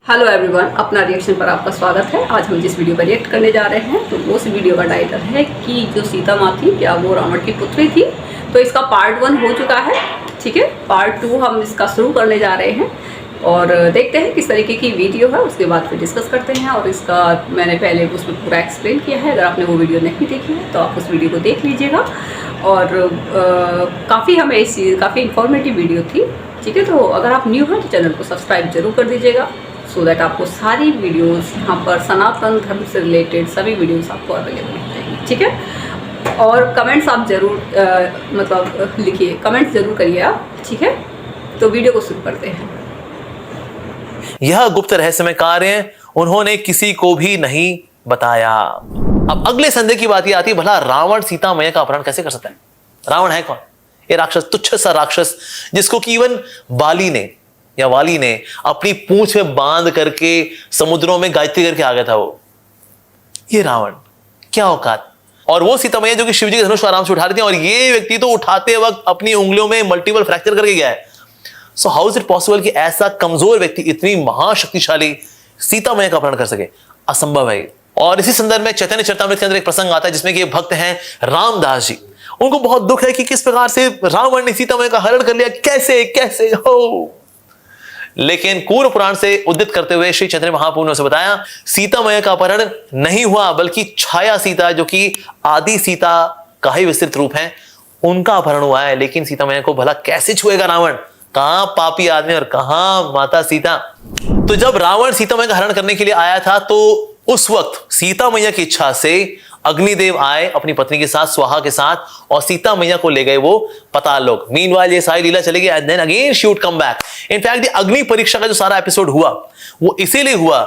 Hello everyone, अपना reaction पर आपका स्वागत है। आज हम जिस वीडियो पर रिएक्ट करने जा रहे हैं तो उस वीडियो का टाइटल है कि जो सीता माँ थी क्या वो रावण की पुत्री थी। तो इसका पार्ट 1 हो चुका है, ठीक है। पार्ट 2 हम इसका शुरू करने जा रहे हैं और देखते हैं किस तरीके की वीडियो है, उसके बाद फिर डिस्कस करते हैं। और इसका मैंने पहले उसमें पूरा एक्सप्लेन किया है, अगर आपने वो वीडियो नहीं देखी है तो आप उस वीडियो को देख लीजिएगा। और काफ़ी काफ़ी इन्फॉर्मेटिव वीडियो थी, ठीक है। तो अगर आप न्यू हैं तो चैनल को सब्सक्राइब जरूर कर दीजिएगा, सो दैट आपको सारी वीडियोस यहाँ पर सनातन धर्म से रिलेटेड सभी वीडियोस आपको अवेलेबल हो जाएंगी, ठीक है। और कमेंट्स आप ज़रूर लिखिए, कमेंट्स ज़रूर करिए आप, ठीक है। तो वीडियो को शुरू करते हैं। यह गुप्त रहस्यमय कार्य उन्होंने किसी को भी नहीं बताया। अब अगले संदेह की बात यह आती है, भला रावण सीता मैया का अपहरण कैसे कर सकता है? रावण है कौन? ये राक्षस, तुच्छ सा राक्षस जिसको कि इवन वाली ने अपनी पूंछ में बांध करके समुद्रों में गायत्री करके आ गया था। वो ये रावण, क्या औकात। और वो सीता मैया जो कि शिव जी के धनुष को आराम से उठा रही थी, और ये व्यक्ति तो उठाते वक्त अपनी उंगलियों में मल्टीपल फ्रैक्चर करके गया है। So how is it possible कि ऐसा कमजोर व्यक्ति इतनी महाशक्तिशाली सीता मैया का अपहरण कर सके? असंभव है। और इसी संदर्भ में चैतन्य चरितामृत के अंदर एक प्रसंग आता है जिसमें कि भक्त हैं रामदास जी। उनको बहुत दुख है कि किस प्रकार से रावण ने सीता मैया का हरण कर लिया, कैसे हो। लेकिन कूर्म पुराण से उद्धृत करते हुए श्री चैतन्य महाप्रभु ने उसे बताया, सीता मैया का अपहरण नहीं हुआ, बल्कि छाया सीता जो कि आदि सीता का ही विस्तृत रूप है, उनका अपहरण हुआ है। लेकिन सीता मैया को भला कैसे छुएगा रावण? कहां पापी आदमी और कहां माता सीता। तो जब रावण सीता मैया का हरण करने के लिए आया था तो उस वक्त सीता मैया की इच्छा से अग्निदेव आए अपनी पत्नी के साथ, स्वाहा के साथ, और सीता मैया को ले गए वो पाताल लोक। मीनवाइल ये सारी लीला चलेगी and then again she would come back. In fact अग्नि परीक्षा का जो सारा एपिसोड हुआ वो इसीलिए हुआ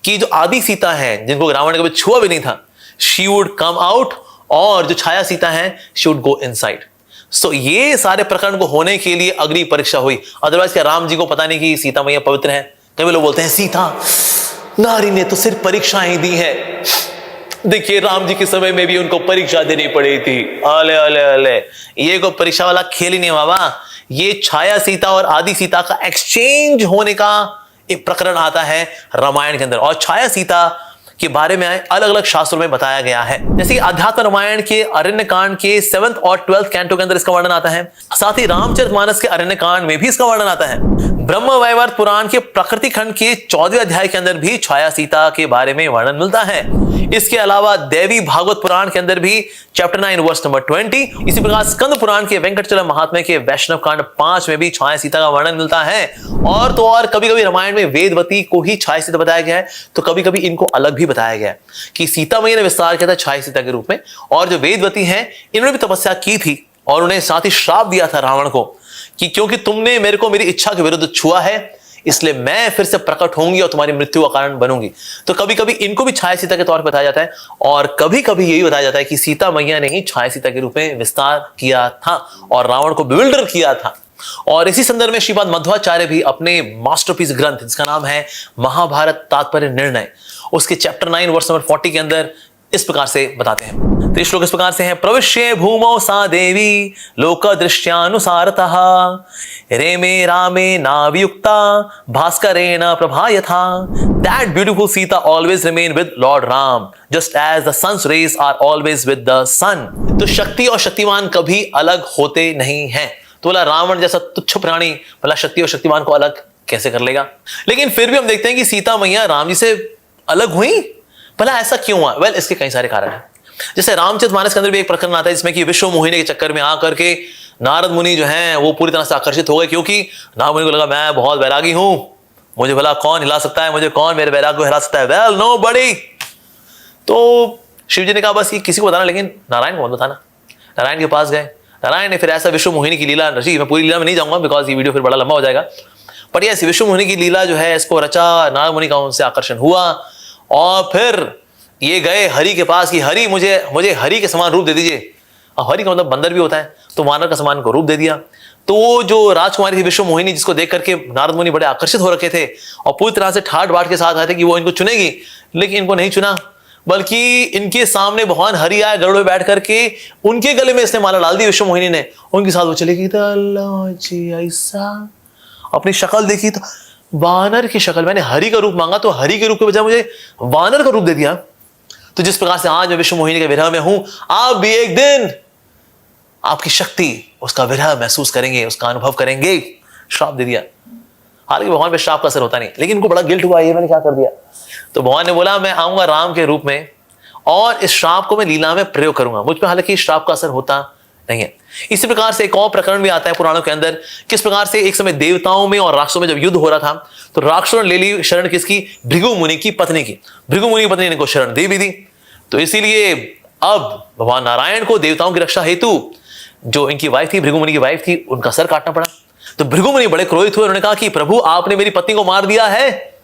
कि जो आदि सीता है, जिनको रावण ने कभी छुआ भी नहीं था, शी वुड कम आउट, और जो छाया सीता है शी वुड गो इनसाइड। सो ये सारे प्रकरण को होने के लिए अग्नि परीक्षा हुई। अदरवाइज क्या राम जी को पता नहीं कि सीता मैया पवित्र है? कई लोग बोलते हैं सीता नारी ने तो सिर्फ परीक्षा ही दी है। देखिए राम जी के समय में भी उनको परीक्षा देनी पड़ी थी। अले ये कोई परीक्षा वाला खेल ही नहीं बाबा। ये छाया सीता और आदि सीता का एक्सचेंज होने का एक प्रकरण आता है रामायण के अंदर, और छाया सीता के बारे में अलग अलग शास्त्रों में बताया गया है। जैसे कि अध्यात्म रामायण के अरण्य कांड के 7th और 12th कैंटो के अंदर इसका वर्णन आता है। साथ ही रामचरितमानस के अरण्य कांड में भी इसका वर्णन आता है। ब्रह्म वैवर्त पुराण के प्रकृति खंड के 14वें अध्याय के अंदर भी छाया सीता के बारे में वर्णन मिलता है। इसके अलावा देवी भागवत पुराण के अंदर भी चैप्टर 9 वर्स नंबर 20, इसी प्रकार स्कंद पुराण के वेंकटचल महात्म्य के वैष्णव कांड 5 में भी छाया सीता का वर्णन मिलता है। और तो और कभी कभी रामायण में वेदवती को ही छाया सीता बताया गया है, तो कभी कभी इनको अलग भी बताया गया है कि सीता मैया ने विस्तार किया था छाया सीता के रूप में, और जो वेदवती हैं इन्होंने भी तपस्या की थी, और उन्हें साथ ही श्राप दिया था रावण को कि क्योंकि तुमने मेरे को मेरी इच्छा के विरुद्ध छुआ है, इसलिए मैं फिर से प्रकट होंगी और तुम्हारी मृत्यु का कारण बनूंगी। तो कभी कभी इनको भी छाया सीता के तौर पर बताया जाता है, और कभी कभी यही बताया जाता है कि सीता मैया ने ही छाया सीता के रूप में विस्तार किया था और रावण को बिविल्डर किया था। और इसी संदर्भ में श्रीपाद मध्वाचार्य भी अपने मास्टरपीस ग्रंथ जिसका नाम है महाभारत तात्पर्य निर्णय, उसके चैप्टर 9 वर्स नंबर 40 के अंदर इस प्रकार से बताते हैं। तो श्लोक इस प्रकार से है, प्रविश्य भूमौ सा देवी लोक दृष्ट्यानुसारतः रेमे रामे नावियुक्ता भास्करेण प्रभा यथा। That beautiful Sita always remain with Lord Ram, just as the sun's rays are always with the sun. तो शक्ति और शक्तिमान कभी अलग होते नहीं हैं। तो बोला रावण जैसा तुच्छ प्राणी भला शक्ति और शक्तिमान को अलग कैसे कर लेगा? लेकिन फिर भी हम देखते हैं कि सीता मैया राम जी से अलग हुई। भला ऐसा क्यों हुआ? वेल, इसके कई सारे कारण हैं। जैसे रामचरितमानस के अंदर भी एक प्रकरण आता है जिसमें कि विश्व मोहिनी के चक्कर में आकर के नारद मुनि जो हैं वो पूरी तरह से आकर्षित हो गए, क्योंकि नारद मुनि को लगा मैं बहुत वैरागी हूं, मुझे भला कौन हिला सकता है, मुझे कौन मेरे वैराग को हिला सकता है? Well, nobody. तो शिव जी ने कहा बस ये किसी को बताना, लेकिन नारायण को मत बताना। नारायण के पास गए, नारायण ने फिर ऐसा विश्व मोहिनी की लीला रची। मैं पूरी लीला में नहीं जाऊंगा बिकॉज ये वीडियो फिर बड़ा लंबा हो जाएगा, बट यस विश्व मोहिनी की लीला जो है इसको रचा, नारद मुनि का उनसे आकर्षण हुआ, और फिर ये गए हरि के पास कि हरि मुझे हरि के समान रूप दे दीजिए। और हरि का मतलब बंदर भी होता है, तो वानर का समान को रूप दे दिया। तो वो जो राजकुमारी थी विश्व मोहिनी, जिसको देख करके नारद मुनि बड़े आकर्षित हो रखे थे और पूरी तरह से ठाट बाट के साथ आए थे कि वो इनको चुनेगी, लेकिन इनको नहीं चुना, बल्कि इनके सामने भगवान हरि आए गरुड़ में बैठ करके, उनके गले में इसने माला डाल दी विश्व मोहिनी ने, उनके साथ वो चली गई। तो अल्लाह जी ऐसा अपनी शक्ल देखी तो वानर की शक्ल, मैंने हरि का रूप मांगा तो हरि के रूप के बजाय मुझे वानर का रूप दे दिया। तो जिस प्रकार से आज मैं विश्व मोहिनी के विरह में हूं, आप भी एक दिन आपकी शक्ति, उसका विरह महसूस करेंगे, उसका अनुभव करेंगे। श्राप दे दिया। हालांकि भगवान पे श्राप का असर होता नहीं, लेकिन इनको बड़ा गिल्ट हुआ, ये मैंने क्या कर दिया। तो भगवान ने बोला मैं आऊंगा राम के रूप में और इस श्राप को मैं लीला में प्रयोग करूंगा। मुझ पर हालांकि श्राप का असर होता नहीं है। इसी प्रकार से एक और प्रकरण भी आता है पुराणों के अंदर, किस प्रकार से एक समय देवताओं में और राक्षसों में जब युद्ध हो रहा था तो राक्षसों ने ले ली शरण किसकी? भृगु मुनि की पत्नी की। भृगु मुनि की पत्नी ने इनको शरण दे भी दी। तो इसीलिए अब भगवान नारायण को देवताओं की रक्षा हेतु जो इनकी वाइफ थी, भृगु मुनि की वाइफ थी, उनका सर काटना पड़ा। तो भृगु मुनि बड़े क्रोधित हुए। उन्होंने कहा कि प्रभु आपने मेरी पत्नी को मार दिया है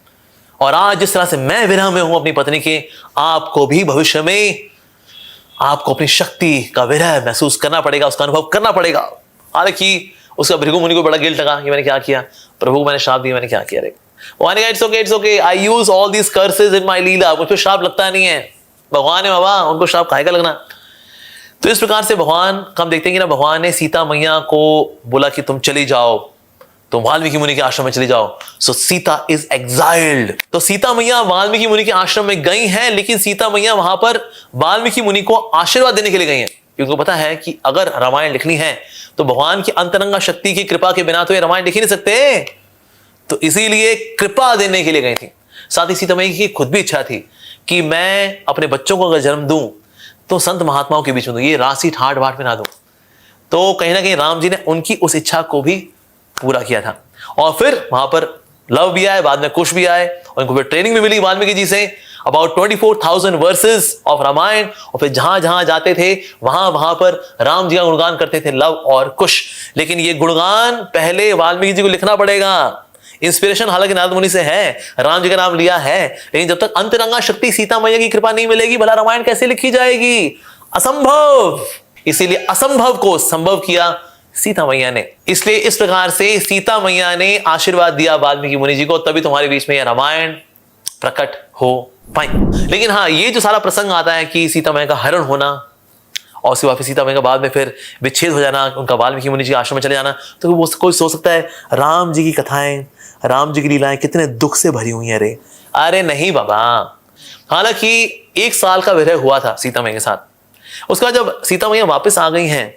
और आज जिस तरह से मैं विरह में हूं अपनी पत्नी के, आपको भी भविष्य में आपको अपनी शक्ति का विरह महसूस करना पड़ेगा, उसका अनुभव करना पड़ेगा। हालांकि उसका भृगु मुनि को बड़ा गिल्ट लगा कि मैंने क्या किया, प्रभु को मैंने श्राप दिया, मैंने क्या किया रे। It's okay I use all these curses in my lila. मुझ पर श्राप लगता नहीं है, भगवान है बाबा, उनको श्राप काहे का लगना। तो इस प्रकार से भगवान हम देखते हैं कि ना, भगवान ने सीता मैया को बोला कि तुम चली जाओ, तुम वाल्मीकि मुनि के आश्रम में चली जाओ। सो सीता इज एग्जाइल्ड। तो सीता मैया वाल्मीकि मुनि के आश्रम में गई हैं, लेकिन सीता मैया वहां पर वाल्मीकि मुनि को आशीर्वाद देने के लिए गई हैं, क्योंकि उनको पता है कि अगर रामायण लिखनी है तो भगवान की अंतरंगा शक्ति की कृपा के बिना तो ये रामायण लिख ही नहीं सकते। तो इसीलिए कृपा देने के लिए गई थी। साथ ही सीता मैया की खुद भी इच्छा थी कि मैं अपने बच्चों को अगर जन्म दूं तो संत महात्माओं के बीच में दूं, ये राशि ठाट बाट में ना दूं। तो कहीं ना कहीं राम जी ने उनकी उस इच्छा को भी पूरा किया था। और फिर वहां पर लव भी आए, बाद में कुश भी आए, और उनको फिर ट्रेनिंग भी मिली Valmiki ji say about 24,000 versus of Ramayan. और फिर जहां जहां जाते थे वहां वहां पर राम जी का गुणगान करते थे लव और कुश। लेकिन ये गुणगान पहले वाल्मीकि जी को लिखना पड़ेगा। इंस्पिरेशन हालांकि नारद मुनि से है, राम जी का नाम लिया है, लेकिन जब तक अंतरंगा शक्ति सीता मैया की कृपा नहीं मिलेगी, भला रामायण कैसे लिखी जाएगी? असंभव। इसीलिए असंभव को संभव किया सीता मैया ने। इसलिए इस प्रकार से सीता मैया ने आशीर्वाद दिया वाल्मीकि मुनि जी को, तभी तुम्हारे बीच में यह रामायण प्रकट हो पाई। लेकिन हाँ, ये जो सारा प्रसंग आता है कि सीता मैया का हरण होना और उसके बाद सीता मैया का बाद में फिर विच्छेद हो जाना, उनका वाल्मीकि मुनि जी आश्रम में चले जाना, तो वो कोई सोच सकता है राम जी की कथाएं, राम जी की लीलाएं कितने दुख से भरी हुई हैं रे। अरे नहीं बाबा। हालांकि 1 साल का विरह हुआ था सीता मैया के साथ। उसके बाद जब सीता मैया वापस आ गई हैं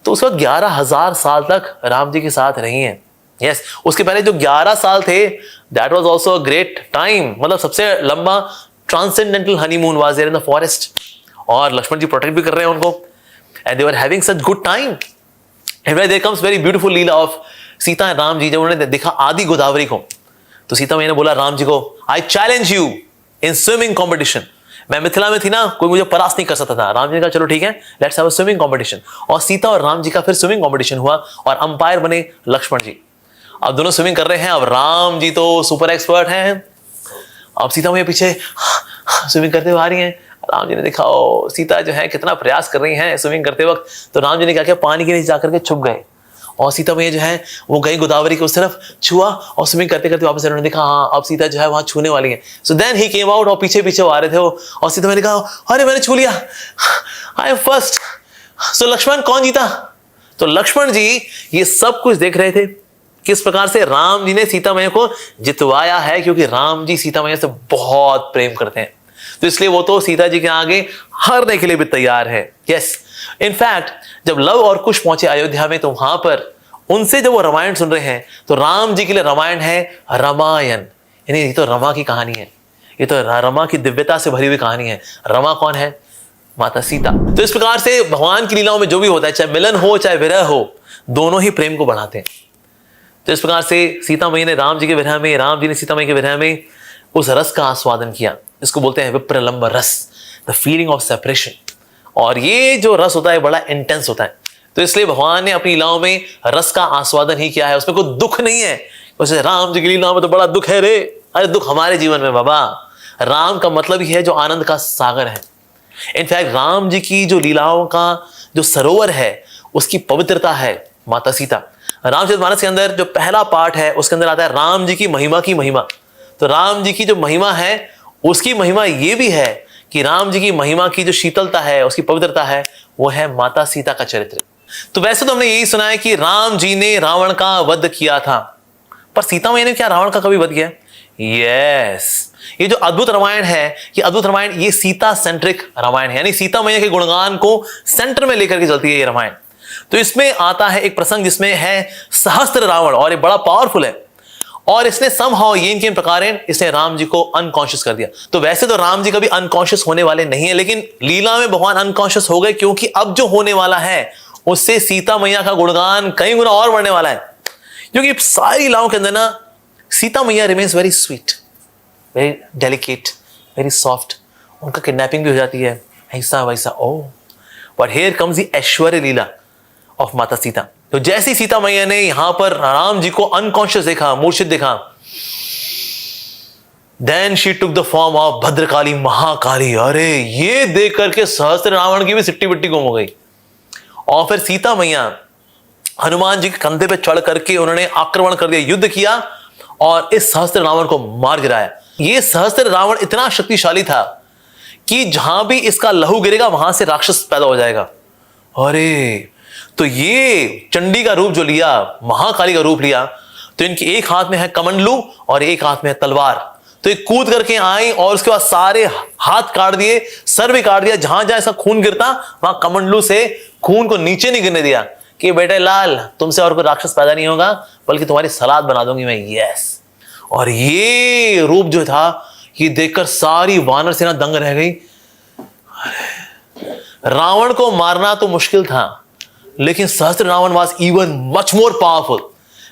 तो उस वक्त 11,000 साल तक राम जी के साथ रही हैं। यस, उसके पहले जो 11 साल थे, that was also a great time. मतलब सबसे लंबा transcendental honeymoon was there in the forest. और लक्ष्मण जी प्रोटेक्ट भी कर रहे हैं उनको, and they were having such good time. And there comes very beautiful lila of Sita and Ram ji. जब उन्होंने देखा आदि गोदावरी को, तो सीता मैया ने बोला राम जी को, I challenge you in swimming competition. मैं मिथिला में थी ना, कोई मुझे परास्त नहीं कर सकता था। राम जी ने कहा चलो ठीक है, let's have a swimming competition. और सीता और राम जी का फिर स्विमिंग कॉम्पिटिशन हुआ और अंपायर बने लक्ष्मण जी। अब दोनों स्विमिंग कर रहे हैं। अब राम जी तो सुपर एक्सपर्ट हैं, अब सीता मैया पीछे स्विमिंग करते हुए आ रही हैं। राम जी ने देखा ओ सीता जो है कितना प्रयास कर रही हैं स्विमिंग करते वक्त, तो राम जी ने क्या किया, पानी के नीचे जाकर के छुप गए। और सीता मैया जो है वो गई गोदावरी के उस तरफ, छुआ और स्विमिंग करते करते वापस उन्होंने देखा हाँ अब सीता जो है वहां छूने वाली है। So then he came out, और पीछे पीछे वो आ रहे थे वो, और सीता मैया ने कहा अरे मैंने छू लिया, आई एम फर्स्ट। सो लक्ष्मण कौन जीता? तो लक्ष्मण जी ये सब कुछ देख रहे थे, किस प्रकार से राम जी ने सीता मैया को जितवाया है, क्योंकि राम जी सीता मैया से बहुत प्रेम करते हैं। तो इसलिए वो तो सीता जी के आगे हारने के लिए भी तैयार है। यस, इनफैक्ट जब लव और कुश पहुंचे अयोध्या में, तो वहां पर उनसे जब वो रामायण सुन रहे हैं, तो राम जी के लिए रामायण है रामायण, यानी ये तो रमा की कहानी है, ये तो रमा की दिव्यता से भरी हुई कहानी है। रमा कौन है? माता सीता। तो इस प्रकार से भगवान की लीलाओं में जो भी होता है, चाहे मिलन हो चाहे विरह हो, दोनों ही प्रेम को बढ़ाते हैं। तो इस प्रकार से सीता मैया ने राम जी के विरह में, राम जी ने सीता मैया के विरह में उस रस का आस्वादन किया। इसको बोलते हैं विप्रलंब रस, द फीलिंग ऑफ सेपरेशन। और ये जो रस होता है बड़ा इंटेंस होता है। तो इसलिए भगवान ने अपनी लीलाओं में रस का आस्वादन ही किया है, उसमें कोई दुख नहीं है। वैसे राम जी की लीलाओं में तो बड़ा दुख है रे। अरे दुख हमारे जीवन में बाबा। राम का मतलब ही है जो आनंद का सागर है। इनफैक्ट राम जी की जो लीलाओं का जो सरोवर है, उसकी पवित्रता है माता सीता। रामचरितमानस के अंदर जो पहला पार्ट है, उसके अंदर आता है राम जी की महिमा। तो राम जी की जो महिमा है, उसकी महिमा ये भी है कि राम जी की महिमा की जो शीतलता है, उसकी पवित्रता है, वो है माता सीता का चरित्र। तो वैसे तो हमने यही सुना है कि राम जी ने रावण का वध किया था, पर सीता मैया ने क्या रावण का कभी वध किया? यस, ये जो अद्भुत रामायण है, ये अद्भुत रामायण, ये सीता सेंट्रिक रामायण है, यानी सीता मैया के गुणगान को सेंटर में लेकर के चलती है ये रामायण। तो इसमें आता है एक प्रसंग जिसमें है सहस्त्र रावण, और ये बड़ा पावरफुल है, और इसने समहाउ येन केन प्रकारेण इसने राम जी को अनकॉन्शियस कर दिया। तो वैसे तो राम जी कभी अनकॉन्शियस होने वाले नहीं है, लेकिन लीला में भगवान अनकॉन्शियस हो गए, क्योंकि अब जो होने वाला है उससे सीता मैया का गुणगान कई गुना और बढ़ने वाला है। क्योंकि सारी लीलाओं के अंदर ना Sita Maiya remains very sweet, very delicate, very soft. उनका किडनैपिंग भी हो जाती है, ऐसा वैसा। Oh but here comes the aishwarya lila of Mata Sita. तो जैसी सीता मैया ने यहां पर राम जी को अनकॉन्शियस देखा, मूर्छित देखा, then she took the form of Bhadrakali, Mahakali. अरे ये देख करके सहस्त्र रावण की भी सिट्टी बिट्टी गुम हो गई। और फिर सीता मैया हनुमान जी के कंधे पे चढ़ करके उन्होंने आक्रमण कर दिया, युद्ध किया, और इस सहस्त्र रावण को मार गिराया। ये सहस्त्र रावण इतना शक्तिशाली था कि जहां भी इसका लहू गिरेगा वहां से राक्षस पैदा हो जाएगा। अरे तो ये चंडी का रूप जो लिया, महाकाली का रूप लिया, तो इनके एक हाथ में है कमंडलू और एक हाथ में है तलवार। तो ये कूद करके आई और उसके बाद सारे हाथ काट दिए, सर भी काट दिया। जहां जहां इसका खून गिरता वहां कमंडलू से खून को नीचे नहीं गिरने दिया कि बेटे लाल, तुमसे और कोई राक्षस पैदा नहीं होगा, बल्कि तुम्हारी सलाद बना दूंगी मैं। यस। और ये रूप जो था, ये देखकर सारी वानर सेना दंग रह गई। रावण को मारना तो मुश्किल था, लेकिन Sahastra Ravan was even much more powerful.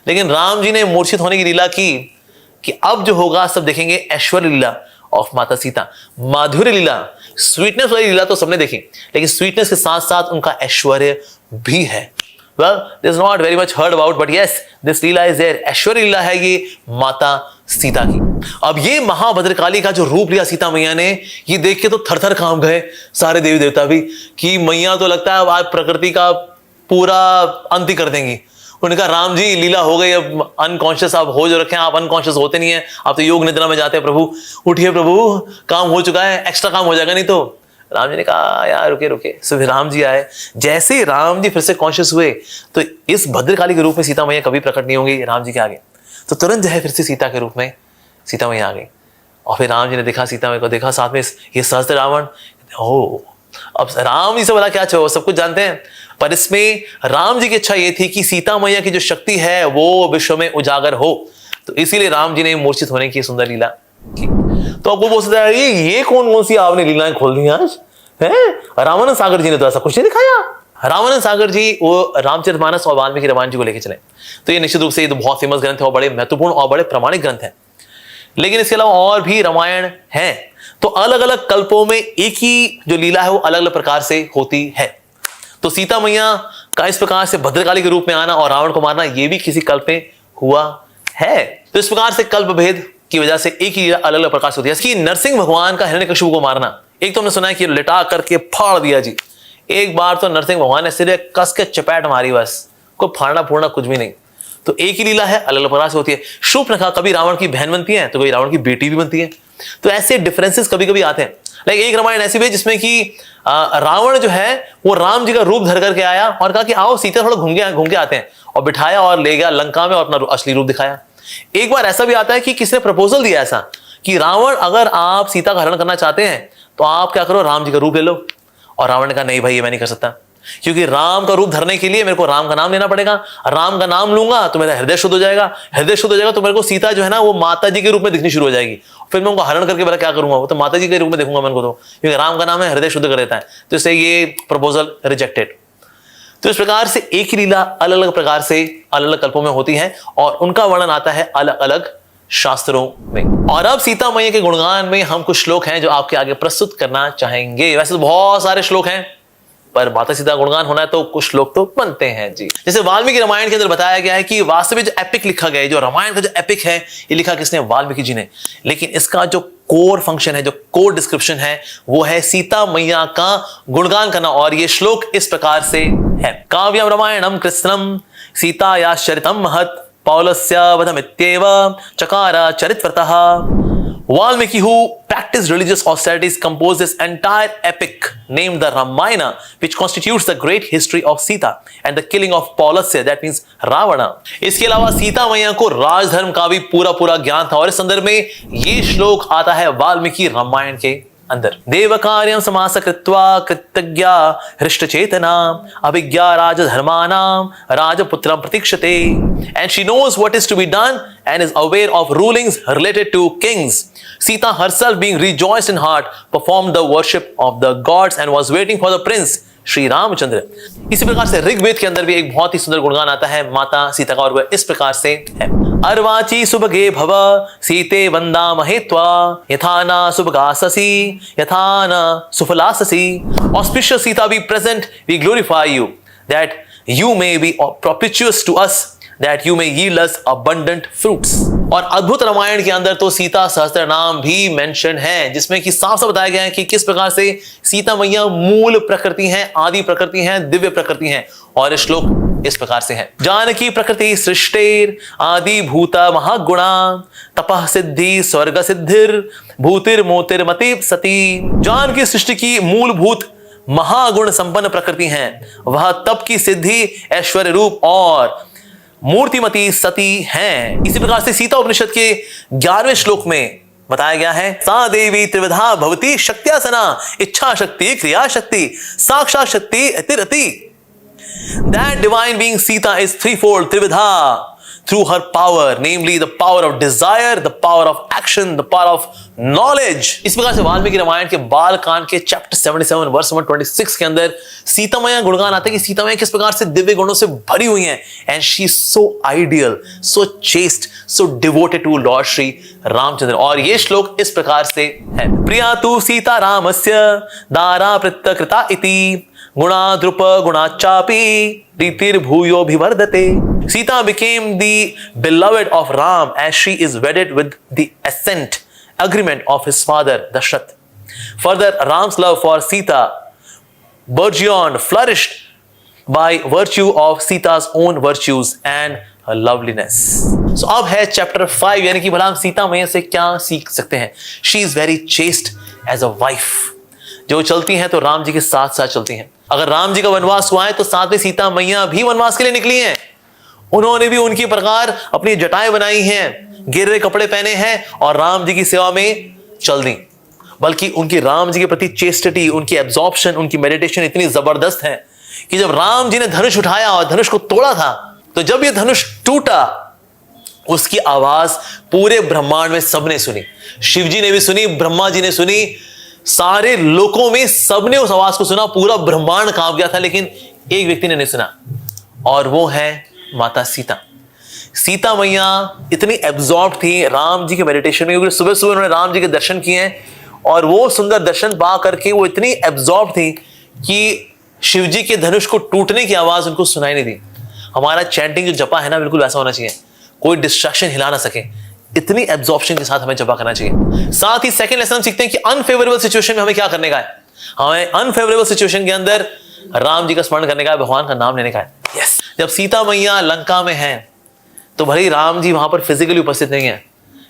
लेकिन राम जी ने मूर्छित होने की लीला की कि अब जो होगा सब देखेंगे। ऐश्वर्य लीला ऑफ माता सीता, माधुर्य लीला, स्वीटनेस वाली लीला तो सबने देखी, लेकिन स्वीटनेस के साथ साथ उनका ऐश्वर्य भी है। Well, this is not very much heard about, but yes, this Leela is there. ऐश्वर्य लीला है ये माता सीता की। अब ये महाभद्रकाली का जो रूप लिया सीता मैया ने, ये देख के तो थर थर कांप गए सारे देवी देवता भी, कि मैया तो लगता है अब आज प्रकृति का पूरा अंत ही कर देंगी। उनका राम जी लीला हो गई, अब अनकॉन्शियस आप हो जो रखे हैं, आप अनकॉन्शियस होते नहीं है, आप तो योग निद्रा में जाते हैं। प्रभु उठिए प्रभु, काम हो चुका है, एक्स्ट्रा काम हो जाएगा नहीं तो। राम जी ने कहा यार रुके रुके। सो फिर राम जी आए। जैसे ही राम जी फिर से कॉन्शियस हुए, तो इस भद्रकाली के रूप में सीता मैया कभी प्रकट नहीं होंगी राम जी के आगे। तो तुरंत जो है फिर से सीता के रूप में सीता मैया आ गई। और फिर राम जी ने देखा, सीता मैया को देखा, साथ में ये सहस्त्र रावण। ओ अब राम जी से बोला क्या चाहो, सब कुछ जानते हैं, पर इसमें राम जी की इच्छा ये थी कि सीता मैया की जो शक्ति है वो विश्व में उजागर हो। तो इसीलिए राम जी ने मूर्छित होने की सुंदर लीला की। तो आपको बोल सकता है ये कौन कौन सी आपने लीलाएं खोल दी आज हैं? रामानंद सागर जी ने तो ऐसा कुछ नहीं दिखाया। रामानंद सागर जी वो रामचरितमानस और वाल्मीकि रामायण जी को लेके चले। तो ये निश्चित रूप से ये तो बहुत फेमस ग्रंथ है और बड़े महत्वपूर्ण और बड़े प्रमाणिक ग्रंथ है। लेकिन इसके अलावा और भी रामायण हैं। तो अलग अलग कल्पों में एक ही जो लीला है वो अलग अलग प्रकार से होती है। तो सीता मैया का इस प्रकार से भद्रकाली के रूप में आना और रावण को मारना, ये भी किसी कल्प में हुआ है। तो इस प्रकार से कल्प भेद की वजह से एक ही लीला अलग अलग प्रकार से होती है। जैसे कि नरसिंह भगवान का हिरण्यकशिपु को मारना, एक तो हमने सुना है कि लिटा करके फाड़ दिया जी। एक बार तो नरसिंह भगवान ने सिर्फ कस के चपेट मारी, बस कोई फाड़ना फूड़ना कुछ भी नहीं। तो एक ही लीला है, अलग अलग प्रकार से होती है। शूर्पणखा कभी रावण की बहन बनती है तो कभी रावण की बेटी भी बनती है। तो ऐसे डिफरेंसेस कभी कभी आते हैं। लाइक एक रामायण ऐसी भी जिसमें कि रावण जो है वो राम जी का रूप धर करके आया और कहा कि आओ सीता थोड़ा घूम के आते हैं, और बिठाया और ले गया लंका में और अपना असली रूप दिखाया। एक बार ऐसा भी आता है कि किसने प्रपोजल दिया ऐसा कि रावण अगर आप सीता का हरण करना चाहते हैं तो आप क्या करो, राम जी का रूप ले लो। और रावण ने कहा नहीं भाई, ये मैं नहीं कर सकता, क्योंकि राम का रूप धरने के लिए मेरे को राम का नाम लेना पड़ेगा। राम का नाम लूंगा तो मेरा हृदय शुद्ध हो जाएगा, हृदय शुद्ध हो जाएगा तो मेरे को सीता जो है ना वो माता जी के रूप में दिखनी शुरू हो जाएगी। फिर मैं उनको हरण करके मेरा क्या करूंगा, वो तो माता जी के रूप में देखूंगा मैं उनको, तो क्योंकि राम का नाम है, हृदय शुद्ध कर देता है। तो इससे ये प्रपोजल रिजेक्टेड। तो इस प्रकार से एक ही लीला अलग अलग प्रकार से अलग अलग कल्पों में होती है और उनका वर्णन आता है अलग अलग शास्त्रों में। और अब सीता मैया के गुणगान में हम कुछ श्लोक हैं जो आपके आगे प्रस्तुत करना चाहेंगे। वैसे तो बहुत सारे श्लोक हैं, पर माता सीता गुणगान होना है तो कुछ श्लोक तो बनते हैं जी। जैसे वाल्मीकि रामायण के अंदर बताया गया है कि वास्तव में जो एपिक लिखा गया है, जो रामायण का जो एपिक है, ये लिखा किसने, वाल्मीकि जी ने। लेकिन इसका जो कोर फंक्शन है, जो कोर डिस्क्रिप्शन है, वो है सीता मैया का गुणगान करना। और ये श्लोक इस प्रकार से है। काव्यम रामायणम कृष्णम सीतायाश्चरितम महत् पौलस्य वधमित्येव चकार चरितव्रतः Valmiki practiced religious austerities, composed this entire epic named the Ramayana, which constitutes the great history of Sita and the killing of Paulasya, that means Ravana. इसके अलावा सीता मैया को राजधर्म का भी पूरा ज्ञान था, और इस संदर्भ में ये श्लोक आता है वाल्मीकि रामायण के अंदर। देव कार्यम समास कृत्वा कृतज्ञा हृष्ट चेतना अभिज्ञा राजधर्मानाम राजपुत्रम प्रतीक्षते, and she knows what is to be done and is aware of rulings related to kings. Sita herself, being rejoiced in heart, performed the worship of the gods and was waiting for the prince Shri Ramchandra. इसी प्रकार से ऋग्वेद के अंदर भी एक बहुत ही सुंदर गुणगान आता है माता सीता का, और वह इस प्रकार से है। अर्वाची सुभगे भव सीते वंदामहे त्वा यथा न सुभगाससी यथा न सुफलाससी। Auspicious Sita, be present, we glorify you, that you may be propitious to us, that you may yield us abundant fruits। और अद्भुत रामायण के अंदर तो सीता सहस्त्र नाम भी मेंशन है, जिसमें कि साफ साफ बताया गया है कि किस प्रकार से सीता मैया मूल प्रकृति हैं, आदि प्रकृति हैं, दिव्य प्रकृति हैं। और श्लोक इस प्रकार से है। जानकी प्रकृति सृष्टेर आदि भूता महागुणा तपः सिद्धि स्वर्ग सिद्धिर भूतिर मोतिर मति सती। जान की सृष्टि की मूलभूत महागुण संपन्न प्रकृति हैं, वह तप की सिद्धि, ऐश्वर्य रूप और मूर्तिमती सती हैं। इसी प्रकार से सीता उपनिषद के 11वें श्लोक में बताया गया है, सा देवी त्रिविधा भवती शक्त्यासना इच्छा शक्ति क्रिया शक्ति साक्षात शक्ति अतिरति। That divine being Sita is threefold, trividha, through her power, namely the power of desire, the power of action, the power of knowledge। इस प्रकार से वाल्मीकि रामायण के बाल कांड के चैप्टर 77 वर्स नंबर 26 के अंदर सीता मैया गुणगान आते हैं कि सीता मैया किस प्रकार से दिव्य गुणों से भरी हुई हैं, and she is so ideal, so chaste, so devoted to lord Shri Ramchandra. और ये श्लोक इस प्रकार से है, प्रिया तु सीता रामस्य दारा प्रत्य कृता इति गुणा द्रुप गुणाचापी रीतिर भूयो भिवर्धते। Sita became the beloved of Ram as she is wedded with the assent agreement of his father Dashrath. Further, Ram's love for Sita burgeoned, flourished by virtue of Sita's own virtues and her loveliness. So अब है chapter 5, यानी कि भला हम सीता मैया से क्या सीख सकते हैं। She is very chaste as a wife. जो चलती हैं तो राम जी के साथ साथ चलती हैं। अगर राम जी का वनवास हुआ है तो साथ में सीता मैया भी वनवास के लिए निकली हैं। उन्होंने भी उनकी प्रकार अपनी जटाएं बनाई हैं, गिरे कपड़े पहने हैं और राम जी की सेवा में चल दी। बल्कि उनकी राम जी के प्रति चेस्टिटी, उनकी एब्जॉर्प्शन, उनकी मेडिटेशन इतनी जबरदस्त है कि जब राम जी ने धनुष उठाया और धनुष को तोड़ा था, तो जब ये धनुष टूटा उसकी आवाज पूरे ब्रह्मांड में सबने सुनी। शिव जी ने भी सुनी, ब्रह्मा जी ने सुनी, सारे लोकों में सबने उस आवाज को सुना, पूरा ब्रह्मांड कांप गया था, लेकिन एक व्यक्ति ने नहीं सुना, और वो है माता सीता। सीता मैया इतनी एब्जॉर्ब थी राम जी के मेडिटेशन में, क्योंकि सुबह सुबह उन्होंने राम जी के दर्शन किए हैं, और वो सुंदर दर्शन पा करके वो इतनी एब्जॉर्ब थी कि शिव जी के धनुष को टूटने की आवाज उनको सुनाई नहीं दी। हमारा चैंटिंग जो जपा है ना, बिल्कुल वैसा होना चाहिए, कोई डिस्ट्रैक्शन हिला ना सके, इतनी एब्जॉर्प्शन के साथ हमें जपा करना चाहिए। साथ ही सेकंड लेसन हम सीखते हैं कि अनफेवरेबल सिचुएशन में हमें क्या करने का है। हमें अनफेवरेबल सिचुएशन के अंदर राम जी का स्मरण करने का है, भगवान का नाम लेने का है। यस, जब सीता मैया लंका में हैं तो भले ही राम जी वहां पर फिजिकली उपस्थित नहीं है,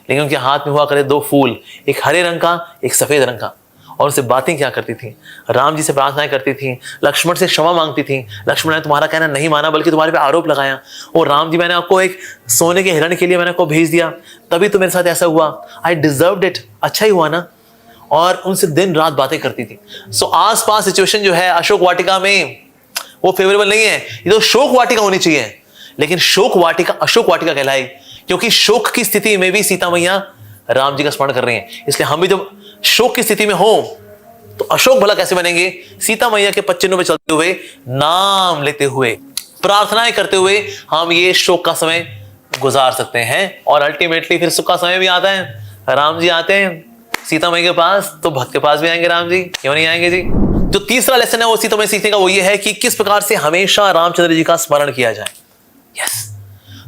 लेकिन उनके हाथ में हुआ करे 2 फूल, एक हरे रंग का, एक सफेद रंग का, और उनसे बातें क्या करती थी, राम जी से प्रार्थनाएं करती थी, लक्ष्मण से क्षमा मांगती थी। लक्ष्मण ने तुम्हारा कहना नहीं माना, बल्कि तुम्हारे पे आरोप लगाया, और राम जी मैंने आपको एक सोने के हिरण के लिए मैंने आपको भेज दिया, तभी तो मेरे साथ ऐसा हुआ, आई डिजर्व्ड इट, अच्छा ही हुआ ना। और उनसे दिन रात बातें करती थी। सो आसपास सिचुएशन जो है अशोक वाटिका में वो फेवरेबल नहीं है, ये तो शोक वाटिका होनी चाहिए, लेकिन शोक वाटिका अशोक वाटिका कहलाई, क्योंकि शोक की स्थिति में भी सीता मैया राम जी का स्मरण कर रही हैं। इसलिए हम भी जब शोक की स्थिति में हो तो अशोक भला कैसे बनेंगे? सीता मैया के पच्चनों में चलते हुए, नाम लेते हुए, प्रार्थनाएं करते हुए हम ये शोक का समय गुजार सकते हैं, और अल्टीमेटली फिर सुख का समय भी आता है। राम जी आते हैं सीता मैया के पास, तो भक्त के पास भी आएंगे राम जी, क्यों नहीं आएंगे जी। जो तीसरा लेसन है वो सीता मैया सीखने का, वो ये है कि किस प्रकार से हमेशा रामचंद्र जी का स्मरण किया जाए। यस,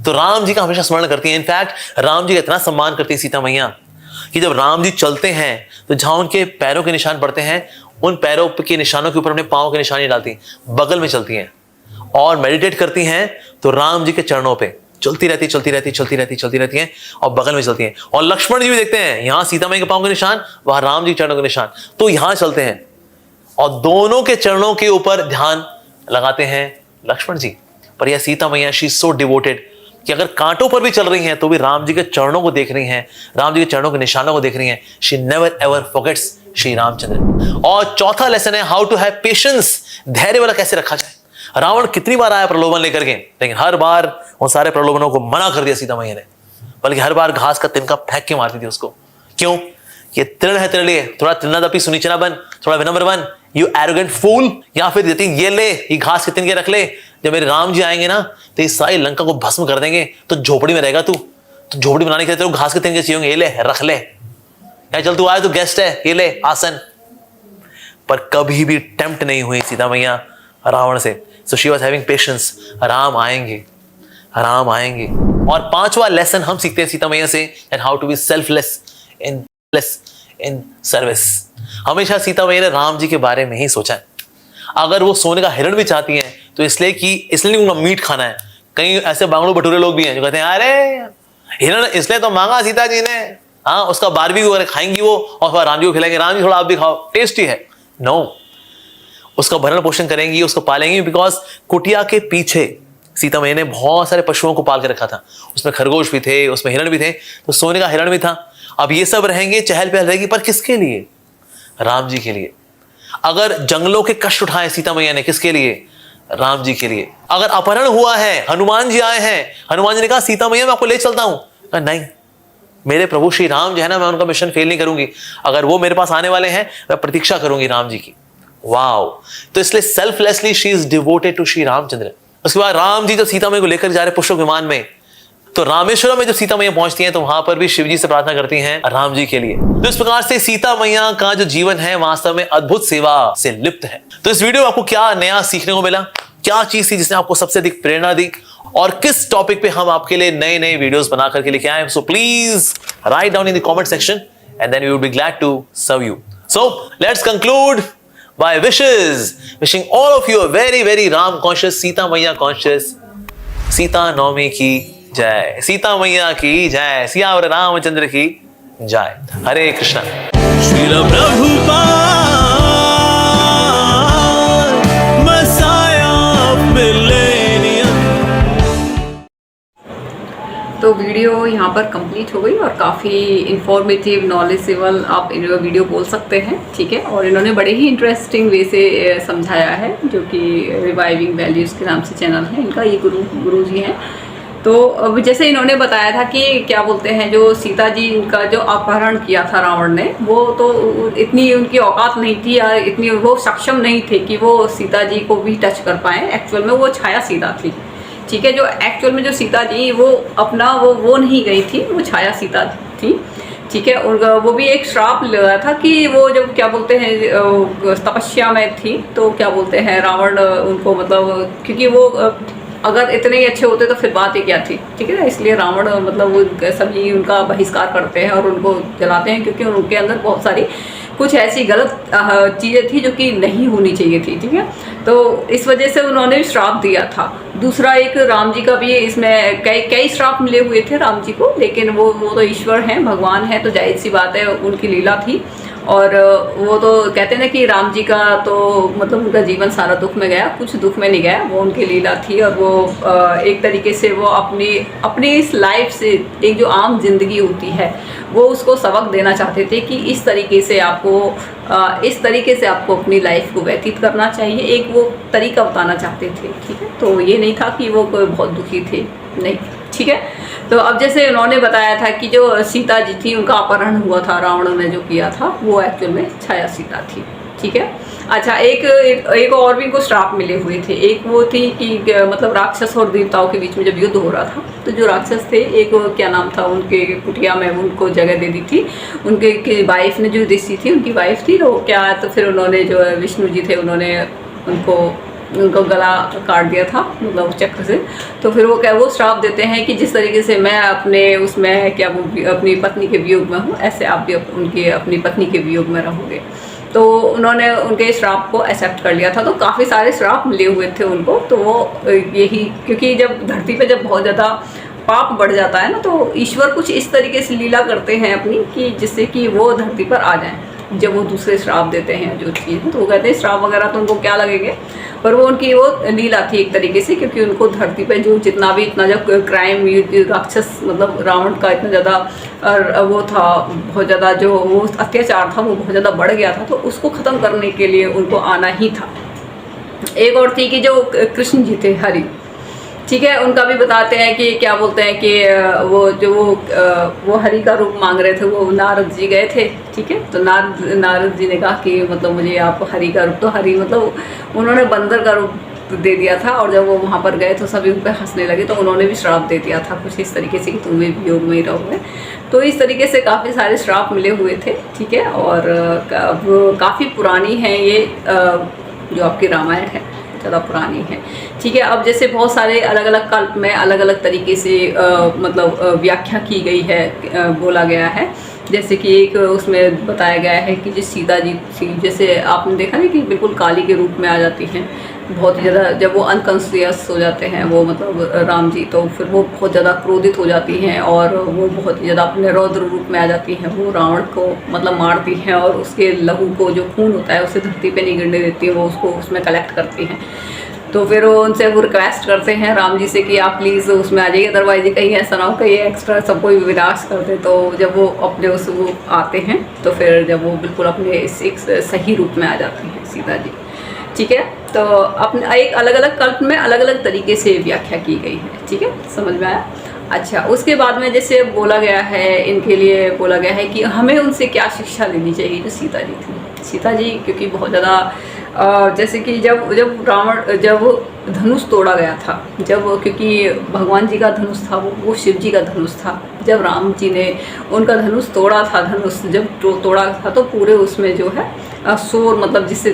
तो राम जी का हमेशा स्मरण करती है। इनफैक्ट राम जी का इतना सम्मान करती है सीता मैया कि जब राम जी चलते हैं तो जहां उनके पैरों के निशान पड़ते हैं, उन पैरों के निशानों के ऊपर अपने पांव के निशान डालती, बगल में चलती हैं और मेडिटेट करती हैं तो राम जी के चरणों पे, चलती रहती हैं और बगल में चलती हैं। और लक्ष्मण जी भी देखते हैं, यहां सीता मैया के पांव के निशान, वहां राम जी के चरणों के निशान, तो यहां चलते हैं और दोनों के चरणों के ऊपर ध्यान लगाते हैं लक्ष्मण जी। पर यह सीता मैया शी सो डिवोटेड कि अगर कांटों पर भी चल रही हैं तो भी राम जी के चरणों को देख रही हैं, राम जी के चरणों के निशानों को देख रही हैं। She never ever forgets Shri Ramchandra. और चौथा लेसन है हाउ टू हैव पेशेंस, धैर्य वाला कैसे रखा जाए। रावण कितनी बार आया प्रलोभन लेकर के, लेकिन हर बार उन सारे प्रलोभनों को मना कर दिया सीता मैया ने, बल्कि हर बार घास का तिनका फेंक के मारती थी उसको। क्यों? ये तृण है तेरे लिए, थोड़ा तृणादपि सुनीचना बन, थोड़ा विनम्र बन, यू एरोगेंट फूल। या फिर देती ये ले, ये घास के तिनके रख ले, जब मेरे राम जी आएंगे ना तो इस सारी लंका को भस्म कर देंगे, तो झोपड़ी में रहेगा तू, तो झोपड़ी बनाने के लिए तेरे घास के तिनके चाहिए, ये ले रख ले, या चल तू आए तो गेस्ट है, ये ले आसन। पर कभी भी टेम्प्ट नहीं हुई सीता मैया रावण से। So she was having patience, Ram आएंगे, राम आएंगे। और पांचवा लेसन हम सीखते हैं सीता मैया से, and how to be selfless in service. हमेशा सीता मैया ने राम जी के बारे में ही सोचा है। अगर वो सोने का हिरण भी चाहती हैं तो इसलिए नहीं उनका मीट खाना है। कई ऐसे बांगड़ू भटूरे लोग भी हैं जो कहते हैं अरे हिरण इसलिए तो मांगा सीता जी ने, हाँ उसका बारबेक्यू वगैरह खाएंगी वो और फिर राम जी को खिलाएंगे, राम जी थोड़ा आप भी खाओ, टेस्टी है। नो, उसका भरण पोषण करेंगी, उसको पालेंगी, बिकॉज कुटिया के पीछे सीता मैया ने बहुत सारे पशुओं को पाल के रखा था। उसमें खरगोश भी थे, उसमें हिरण भी थे, तो सोने का हिरण भी था। अब ये सब रहेंगे, चहल पहल रहेगी, पर किसके लिए? राम जी के लिए। अगर जंगलों के कष्ट उठाए सीता मैया ने, किसके लिए? राम जी के लिए। अगर अपहरण हुआ है, हनुमान जी आए हैं, हनुमान जी ने कहा सीता मैया मैं आपको ले चलता हूं, नहीं मेरे प्रभु श्री राम जो है ना, मैं उनका मिशन फेल नहीं करूंगी। अगर वो मेरे पास आने वाले हैं मैं प्रतीक्षा करूंगी राम जी की। वाओ! तो इसलिए selflessly she is devoted to Shri Ramchandra. उसके बाद राम जी जब सीता मैया को लेकर जा रहे पुष्पक विमान में, तो रामेश्वरम में जब सीता मैया पहुंचती हैं तो वहां पर भी शिव जी से प्रार्थना करती हैं राम जी के लिए। तो इस प्रकार से सीता मैया का जो जीवन है वास्तव में अद्भुत सेवा से लिप्त है। तो इस वीडियो में आपको क्या नया सीखने को मिला, क्या चीज थी जिसने आपको सबसे अधिक प्रेरणा दी, और किस टॉपिक पे हम आपके लिए नए नए वीडियोस बना करके लेके आए, so please write down in the comment section and then we would be glad to serve you. So let's conclude by wishes, wishing all of you a very very Ram conscious, Sita मैया conscious, Sita नवमी की जय, सीता मैया की जय, सियावर रामचंद्र की जय। हरे कृष्णा। श्रील प्रभुपाद मसाया millennium. तो वीडियो यहाँ पर कंप्लीट हो गई और काफ़ी इंफॉर्मेटिव नॉलेजेबल आप वीडियो बोल सकते हैं, ठीक है। और इन्होंने बड़े ही इंटरेस्टिंग वे से समझाया है, जो कि रिवाइविंग वैल्यूज़ के नाम से चैनल है इनका, ये गुरु जी हैं। तो अब जैसे इन्होंने बताया था कि क्या बोलते हैं, जो सीता जी का जो अपहरण किया था रावण ने, वो तो इतनी उनकी औकात नहीं थी या इतनी वो सक्षम नहीं थे कि वो सीता जी को भी टच कर पाए। एक्चुअल में वो छाया सीता थी, ठीक है। जो एक्चुअल में जो सीता जी वो अपना वो नहीं गई थी, वो छाया सीता थी, ठीक है। और वो भी एक श्राप लगा था कि वो जब क्या बोलते हैं तपस्या में थी, तो क्या बोलते हैं रावण उनको मतलब, क्योंकि वो अगर इतने ही अच्छे होते तो फिर बात ही क्या थी, ठीक है ना। इसलिए रावण मतलब वो सभी उनका बहिष्कार करते हैं और उनको जलाते हैं, क्योंकि उनके अंदर बहुत सारी कुछ ऐसी गलत चीज़ें थी जो कि नहीं होनी चाहिए थी, ठीक है। तो इस वजह से उन्होंने श्राप दिया था। दूसरा एक राम जी का भी इसमें कई श्राप मिले हुए थे राम जी को, लेकिन वो तो ईश्वर हैं, भगवान हैं, तो जाहिर सी बात है उनकी लीला थी। और वो तो कहते हैं ना कि राम जी का तो मतलब उनका जीवन सारा दुख में गया, कुछ दुख में नहीं गया, वो उनकी लीला थी। और वो एक तरीके से वो अपनी इस लाइफ से एक जो आम जिंदगी होती है वो उसको सबक देना चाहते थे कि इस तरीके से आपको अपनी लाइफ को व्यतीत करना चाहिए, एक वो तरीका बताना चाहते थे, ठीक है। तो ये नहीं था कि वो कोई बहुत दुखी थे, नहीं, ठीक है। तो अब जैसे उन्होंने बताया था कि जो सीता जी थी उनका अपहरण हुआ था, रावण ने जो किया था वो एक्चुअल में छाया सीता थी, ठीक है। अच्छा, एक और भी इनको श्राप मिले हुए थे। एक वो थी कि मतलब राक्षस और देवताओं के बीच में जब युद्ध हो रहा था, तो जो राक्षस थे, एक क्या नाम था उनके, कुटिया में उनको जगह दे दी थी, उनके वाइफ ने जो ऋषि थी उनकी वाइफ थी, तो क्या, तो फिर उन्होंने जो विष्णु जी थे उन्होंने उनको गला काट दिया था, मतलब उस चक्र से। तो फिर वो श्राप देते हैं कि जिस तरीके से मैं अपने उसमें क्या वो अपनी पत्नी के वियोग में हूँ, ऐसे आप भी अपनी पत्नी के वियोग में रहोगे। तो उन्होंने उनके श्राप को एक्सेप्ट कर लिया था। तो काफ़ी सारे श्राप मिले हुए थे उनको। तो वो यही, क्योंकि जब धरती पे जब बहुत ज़्यादा पाप बढ़ जाता है ना, तो ईश्वर कुछ इस तरीके से लीला करते हैं अपनी कि जिससे कि वो धरती पर आ जाएं। जब वो दूसरे श्राप देते हैं जो चीज़, तो वो कहते हैं श्राप वगैरह तो उनको क्या लगेंगे, पर वो उनकी वो लीला थी एक तरीके से, क्योंकि उनको धरती पे जो जितना भी इतना जब क्राइम राक्षस मतलब रावण का इतना ज़्यादा वो था, बहुत ज़्यादा जो वो अत्याचार था वो बहुत ज़्यादा बढ़ गया था, तो उसको ख़त्म करने के लिए उनको आना ही था। एक और थी कि जो कृष्ण जी थे हरि, ठीक है, उनका भी बताते हैं कि क्या बोलते हैं कि वो हरि का रूप मांग रहे थे, वो नारद जी गए थे, ठीक है, तो नारद जी ने कहा कि मतलब मुझे आप हरि का रूप, तो हरि मतलब उन्होंने बंदर का रूप दे दिया था, और जब वो वहाँ पर गए तो सभी उन पर हंसने लगे, तो उन्होंने भी श्राप दे दिया था कुछ इस तरीके से कि तुम भी योग में ही रहोगे। तो इस तरीके से काफ़ी सारे श्राप मिले हुए थे, ठीक है, और काफ़ी पुरानी है ये जो आपकी रामायण है, ज़्यादा पुरानी है, ठीक है। अब जैसे बहुत सारे अलग अलग कल्प में अलग अलग तरीके से मतलब व्याख्या की गई है, बोला गया है। जैसे कि एक उसमें बताया गया है कि जो सीता जी जैसे आपने देखा ना कि बिल्कुल काली के रूप में आ जाती हैं, बहुत ही ज़्यादा जब वो अनकॉन्शियस हो जाते हैं वो मतलब राम जी, तो फिर वो बहुत ज़्यादा क्रोधित हो जाती हैं और वो बहुत ही ज़्यादा अपने रौद्र रूप में आ जाती हैं। वो रावण को मतलब मारती हैं और उसके लहू को जो खून होता है उसे धरती पे नहीं गिरने देती है, वो उसको उसमें कलेक्ट करती हैं। तो फिर वो उनसे वो रिक्वेस्ट करते हैं राम जी से कि आप प्लीज़ उसमें आ जाइए, अदरवाइज कहीं ऐसा ना हो कि ये एक्स्ट्रा सबको विनाश कर दे। तो जब वो अपने उस वो आते हैं तो फिर जब वो बिल्कुल अपने इस एक सही रूप में आ जाती हैं सीता जी, ठीक है। तो अपने एक अलग अलग कल्प में अलग अलग तरीके से व्याख्या की गई है, ठीक है, समझ में आया। अच्छा, उसके बाद में जैसे बोला गया है, इनके लिए बोला गया है कि हमें उनसे क्या शिक्षा लेनी चाहिए जो सीता जी थी। सीता जी क्योंकि बहुत ज़्यादा जैसे कि जब रावण जब धनुष तोड़ा गया था, जब क्योंकि भगवान जी का धनुष था वो शिव जी का धनुष था, जब राम जी ने उनका धनुष तोड़ा था, धनुष जब तोड़ा था तो पूरे उसमें जो है शोर मतलब जिससे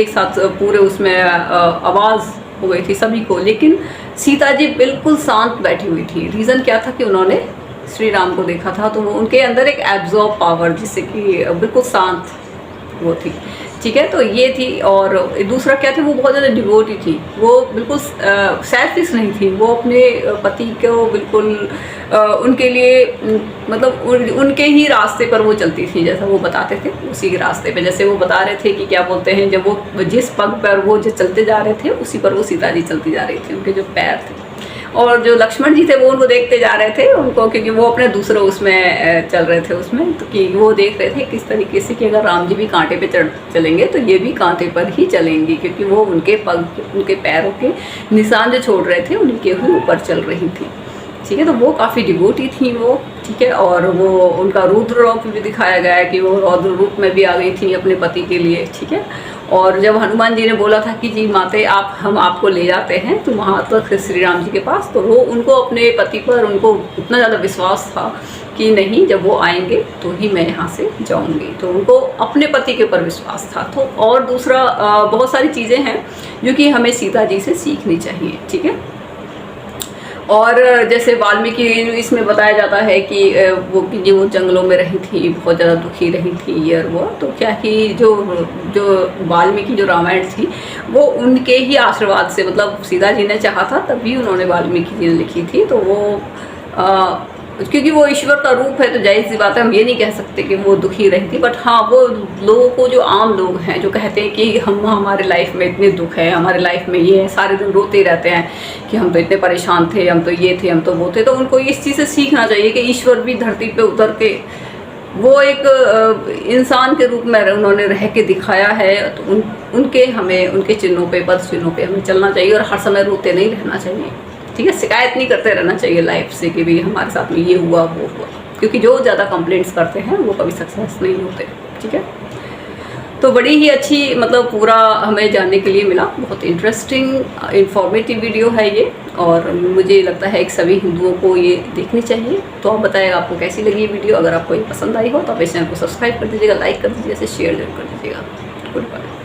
एक साथ पूरे उसमें आवाज़ हो गई थी सभी को, लेकिन सीता जी बिल्कुल शांत बैठी हुई थी। रीज़न क्या था कि उन्होंने श्री राम को देखा था, तो वो उनके अंदर एक एब्जॉर्ब पावर जिससे कि बिल्कुल शांत वो थी, ठीक है। तो ये थी। और दूसरा क्या था, वो बहुत ज़्यादा डिवोटी थी, वो बिल्कुल सेल्फिश नहीं थी, वो अपने पति को बिल्कुल उनके लिए मतलब उनके ही रास्ते पर वो चलती थी, जैसा वो बताते थे उसी के रास्ते पे। जैसे वो बता रहे थे कि क्या बोलते हैं, जब वो जिस पग पर वो जो चलते जा रहे थे उसी पर वो सीता जी चलती जा रही थी, उनके जो पैर थे। और जो लक्ष्मण जी थे वो उनको देखते जा रहे थे उनको, क्योंकि वो अपने दूसरे उसमें चल रहे थे उसमें, तो कि वो देख रहे थे किस तरीके से कि अगर राम जी भी कांटे पे चलेंगे तो ये भी कांटे पर ही चलेंगी, क्योंकि वो उनके पग उनके पैरों के निशान जो छोड़ रहे थे उनके ही ऊपर चल रही थी, ठीक है। तो वो काफ़ी डिवोटी थी वो, ठीक है। और वो उनका रुद्र रूप भी दिखाया गया है कि वो रौद्र रूप में भी आ गई थी अपने पति के लिए, ठीक है। और जब हनुमान जी ने बोला था कि जी माते हम आपको ले जाते हैं तो वहाँ तक श्री राम जी के पास, तो वो उनको अपने पति पर उनको इतना ज़्यादा विश्वास था कि नहीं, जब वो आएंगे तो ही मैं यहाँ से जाऊँगी, तो उनको अपने पति के ऊपर विश्वास था। तो और दूसरा बहुत सारी चीज़ें हैं जो कि हमें सीता जी से सीखनी चाहिए, ठीक है। और जैसे वाल्मीकि इसमें बताया जाता है कि वो जंगलों में रही थी, बहुत ज़्यादा दुखी रही थी ये वो, तो क्या कि जो वाल्मीकि जो रामायण थी वो उनके ही आशीर्वाद से, मतलब सीता जी ने चाहा था तभी उन्होंने वाल्मीकि जी ने लिखी थी। तो वो क्योंकि वो ईश्वर का रूप है तो जाहिर सी बात है, हम ये नहीं कह सकते कि वो दुखी रही थी, बट हाँ वो लोगों को जो आम लोग हैं जो कहते हैं कि हमारे लाइफ में इतने दुख है, हमारे लाइफ में ये है, सारे दिन रोते ही रहते हैं कि हम तो इतने परेशान थे, हम तो ये थे, हम तो वो थे, तो उनको इस चीज़ से सीखना चाहिए कि ईश्वर भी धरती पे उतर के वो एक इंसान के रूप में उन्होंने रह के दिखाया है। तो उनके हमें उनके चिन्हों पे, पद चिन्हों पे हमें चलना चाहिए और हर समय रोते नहीं रहना चाहिए, ठीक है। शिकायत नहीं करते रहना चाहिए लाइफ से कि भाई हमारे साथ में ये हुआ वो हुआ, क्योंकि जो ज़्यादा कंप्लेंट्स करते हैं वो कभी सक्सेस नहीं होते, ठीक है। तो बड़ी ही अच्छी मतलब पूरा हमें जानने के लिए मिला, बहुत इंटरेस्टिंग इंफॉर्मेटिव वीडियो है ये, और मुझे लगता है कि सभी हिंदुओं को ये देखनी चाहिए। तो आप बताइएगा आपको कैसी लगी ये वीडियो। अगर आपको ये पसंद आई हो तो आप इस चैनल को सब्सक्राइब कर दीजिएगा, लाइक कर दीजिएगा, शेयर जरूर कर दीजिएगा। Good bye.